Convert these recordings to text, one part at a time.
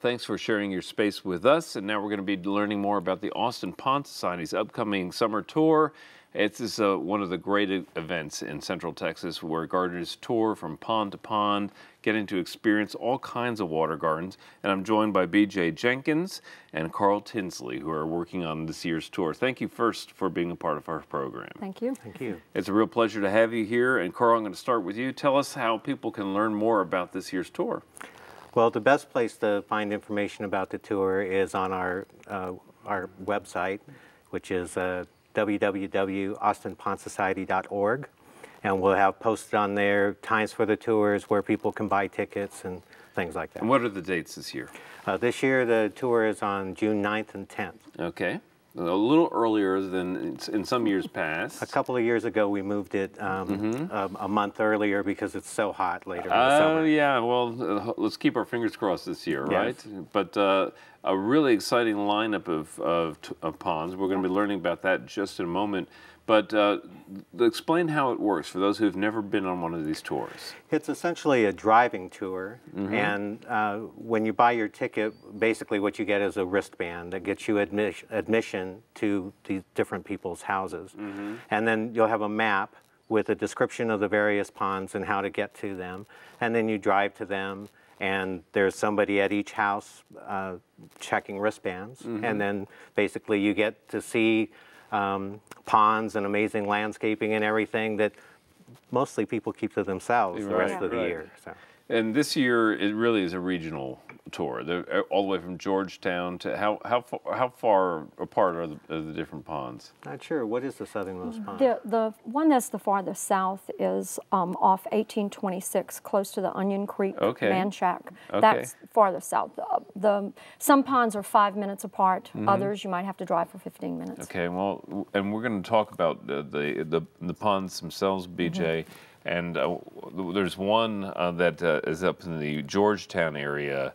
thanks for sharing your space with us. And now we're going to be learning more about the Austin Pond Society's upcoming summer tour. It's one of the great events in Central Texas where gardeners tour from pond to pond, getting to experience all kinds of water gardens. And I'm joined by B.J. Jenkins and Karl Tinsley, who are working on this year's tour. Thank you first for being a part of our program. Thank you. Thank you. It's a real pleasure to have you here. And Karl, I'm going to start with you. Tell us how people can learn more about this year's tour. Well, the best place to find information about the tour is on our website, which is www.austinpondsociety.org, and we'll have posted on there times for the tours, where people can buy tickets and things like that. And what are the dates this year? This year the tour is on June 9th and 10th. Okay. A little earlier than in some years past. A couple of years ago we moved it a month earlier because it's so hot later in the summer. Oh, yeah. Well, let's keep our fingers crossed this year, right? Yes. But a really exciting lineup of ponds. We're going to be learning about that just in a moment. But explain how it works for those who've never been on one of these tours. It's essentially a driving tour, and when you buy your ticket, basically what you get is a wristband that gets you admission to these different people's houses. And then you'll have a map with a description of the various ponds and how to get to them. And then you drive to them, and there's somebody at each house checking wristbands. And then basically you get to see ponds and amazing landscaping and everything that mostly people keep to themselves the rest of the year. So. And this year, it really is a regional tour, all the way from Georgetown to how far apart are the different ponds? Not sure. What is the southernmost pond? The one that's the farthest south is off 1826, close to the Onion Creek Man Shack. That's farthest south. Some ponds are 5 minutes apart. Others you might have to drive for 15 minutes. Okay. Well, and we're going to talk about the ponds themselves, BJ. And there's one that is up in the Georgetown area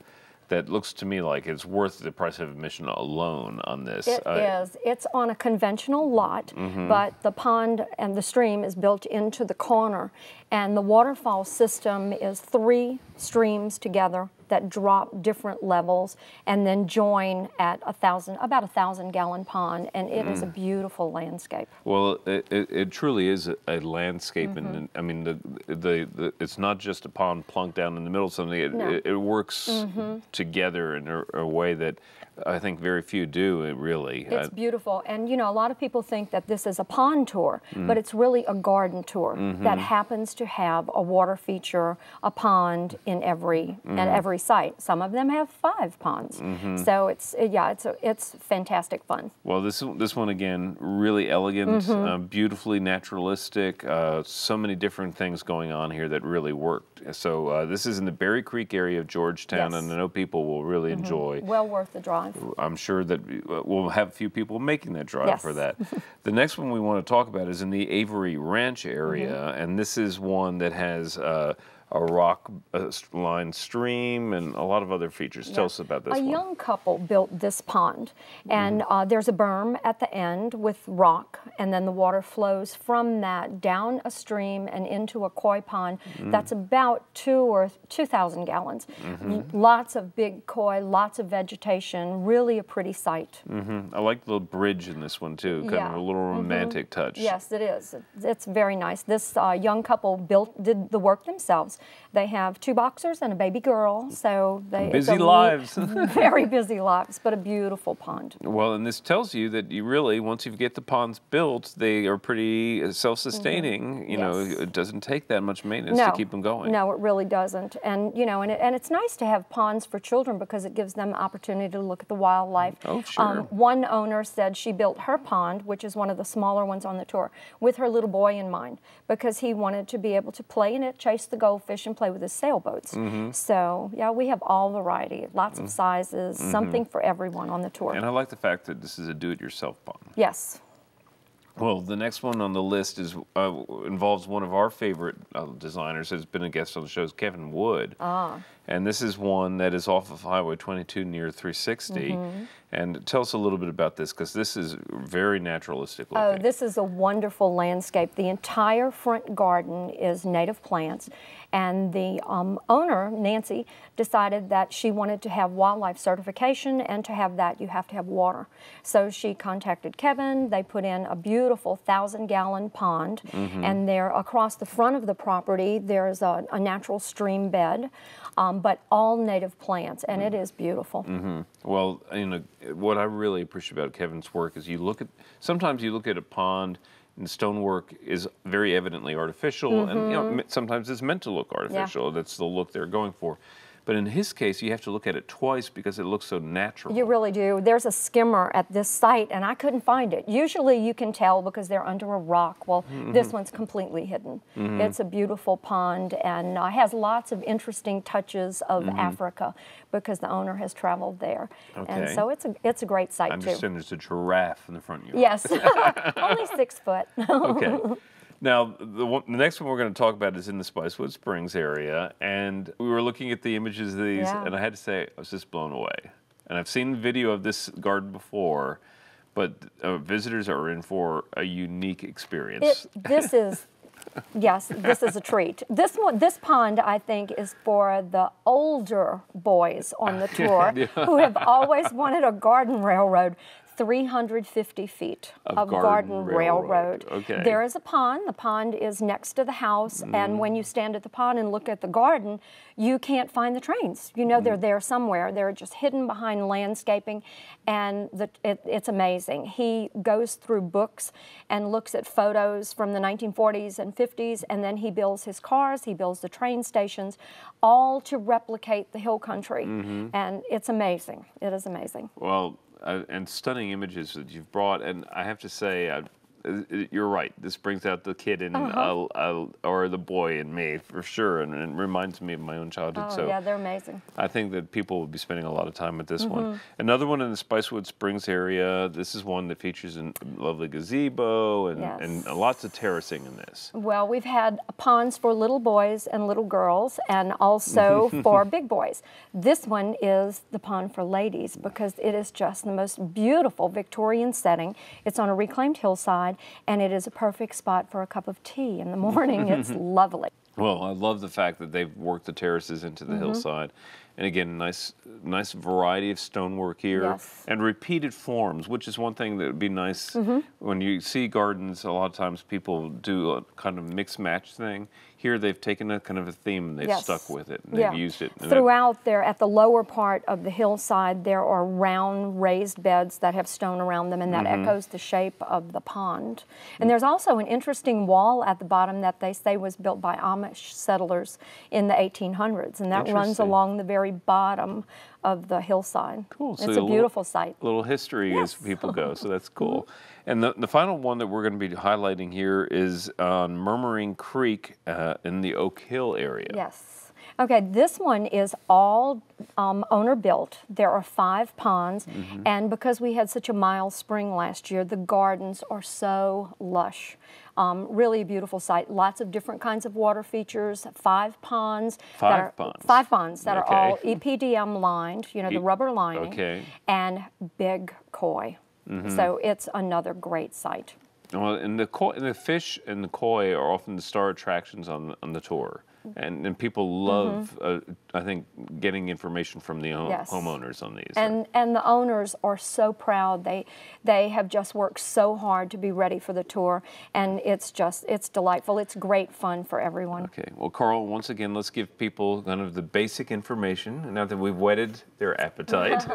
that looks to me like it's worth the price of admission alone on this. It is. It's on a conventional lot, but the pond and the stream is built into the corner. And the waterfall system is 3 streams together that drop different levels and then join at about 1,000-gallon pond, and it is a beautiful landscape. Well, it truly is a landscape, and I mean it's not just a pond plunked down in the middle of something. It works together in a way that I think very few do. It's beautiful, and you know, a lot of people think that this is a pond tour, but it's really a garden tour that happens to have a water feature, a pond in every site. Some of them have 5 ponds, so it's fantastic fun. Well, this one again, really elegant, beautifully naturalistic. So many different things going on here that really worked. So this is in the Berry Creek area of Georgetown, and I know people will really enjoy. Well worth the drive. I'm sure that we'll have a few people making that drive for that. The next one we want to talk about is in the Avery Ranch area, and this is one that has a rock-lined stream and a lot of other features. Tell us about this one. A young couple built this pond, and there's a berm at the end with rock, and then the water flows from that down a stream and into a koi pond that's about 2,000 gallons. Lots of big koi, lots of vegetation, really a pretty sight. I like the little bridge in this one too, kind of a little romantic touch. Yes, it is. It's very nice. This young couple did the work themselves. They have 2 boxers and a baby girl, so busy lives. Very busy lives, but a beautiful pond. Well, and this tells you that you really, once you get the ponds built, they are pretty self-sustaining. You know, it doesn't take that much maintenance to keep them going. No, it really doesn't. And you know, and it's nice to have ponds for children because it gives them opportunity to look at the wildlife. Oh, sure. One owner said she built her pond, which is one of the smaller ones on the tour, with her little boy in mind, because he wanted to be able to play in it, chase the goldfish, and play with his sailboats. So yeah, we have all variety, lots of sizes, something for everyone on the tour. And I like the fact that this is a do-it-yourself pond. Yes. Well, the next one on the list is involves one of our favorite designers, has been a guest on the show, is Kevin Wood. And this is one that is off of Highway 22 near 360. And tell us a little bit about this, because this is very naturalistic looking. Oh, this is a wonderful landscape. The entire front garden is native plants, and the owner, Nancy, decided that she wanted to have wildlife certification, and to have that you have to have water. So she contacted Kevin. They put in a beautiful 1,000-gallon pond, and there across the front of the property there's a natural stream bed, but all native plants, and it is beautiful. Well, you know, what I really appreciate about Kevin's work is sometimes you look at a pond and the stonework is very evidently artificial, and you know, sometimes it's meant to look artificial. That's the look they're going for. But in his case, you have to look at it twice because it looks so natural. You really do. There's a skimmer at this site, and I couldn't find it. Usually you can tell because they're under a rock. Well, this one's completely hidden. It's a beautiful pond, and has lots of interesting touches of Africa because the owner has traveled there. And so it's a great site, I understand there's a giraffe in the front yard. Yes, only 6 foot. Okay. Now, the next one we're going to talk about is in the Spicewood Springs area, and we were looking at the images of these, and I had to say, I was just blown away. And I've seen video of this garden before, but visitors are in for a unique experience. This is, yes, this is a treat. This pond, I think, is for the older boys on the tour who have always wanted a garden railroad. 350 feet of garden railroad. Okay. There is a pond. The pond is next to the house, and when you stand at the pond and look at the garden, you can't find the trains. You know they're there somewhere. They're just hidden behind landscaping, and it's amazing. He goes through books and looks at photos from the 1940s and 50s, and then he builds his cars, he builds the train stations, all to replicate the hill country, and it's amazing. It is amazing. Well, and stunning images that you've brought, and I have to say, you're right. This brings out the kid in, or the boy in me, for sure, and it reminds me of my own childhood. Oh, so yeah, they're amazing. I think that people will be spending a lot of time with this one. Another one in the Spicewood Springs area. This is one that features a lovely gazebo and lots of terracing in this. Well, we've had ponds for little boys and little girls, and also for big boys. This one is the pond for ladies because it is just the most beautiful Victorian setting. It's on a reclaimed hillside, and it is a perfect spot for a cup of tea in the morning. It's lovely. Well, I love the fact that they've worked the terraces into the hillside. And again, nice variety of stonework here, and repeated forms, which is one thing that would be nice. When you see gardens, a lot of times people do a kind of mix-match thing. Here they've taken a kind of a theme and they've stuck with it, and they've used it. And throughout there, at the lower part of the hillside, there are round raised beds that have stone around them, and that echoes the shape of the pond. And there's also an interesting wall at the bottom that they say was built by Amish settlers in the 1800s, and that runs along the very bottom of the hillside. Cool. It's a beautiful site. A little history as people go, so that's cool. And the final one that we're going to be highlighting here is on Murmuring Creek in the Oak Hill area. Yes. Okay, this one is all owner built. There are 5 ponds, and because we had such a mild spring last year, the gardens are so lush. Really a beautiful site. Lots of different kinds of water features. 5 ponds. 5 ponds. 5 ponds that are all EPDM lined, you know, the rubber lining, and big koi. So it's another great site. Well, and the fish and the koi are often the star attractions on the tour. And people love, I think, getting information from the homeowners on these. And the owners are so proud. They have just worked so hard to be ready for the tour, and it's delightful. It's great fun for everyone. Okay. Well, Karl, once again, let's give people kind of the basic information now that we've whetted their appetite.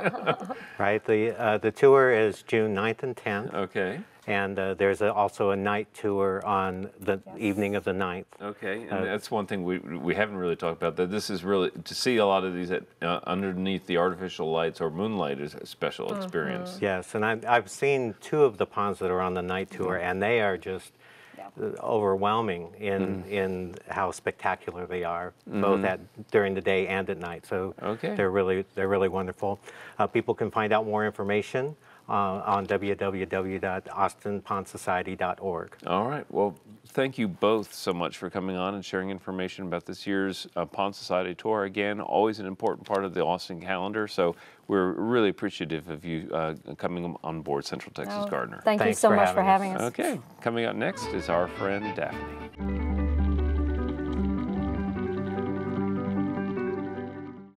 Right. The tour is June 9th and 10th. Okay. And there's also a night tour on the evening of the 9th. Okay, and that's one thing we haven't really talked about. That this is really, to see a lot of these underneath the artificial lights or moonlight is a special experience. Yes, and I've seen 2 of the ponds that are on the night tour, and they are just overwhelming in how spectacular they are, both during the day and at night. So they're really wonderful. People can find out more information on www.austinpondsociety.org. All right. Well, thank you both so much for coming on and sharing information about this year's Pond Society Tour. Again, always an important part of the Austin calendar, so we're really appreciative of you coming on board Central Texas Gardener. Thank you so much for having us. Okay. Coming up next is our friend Daphne.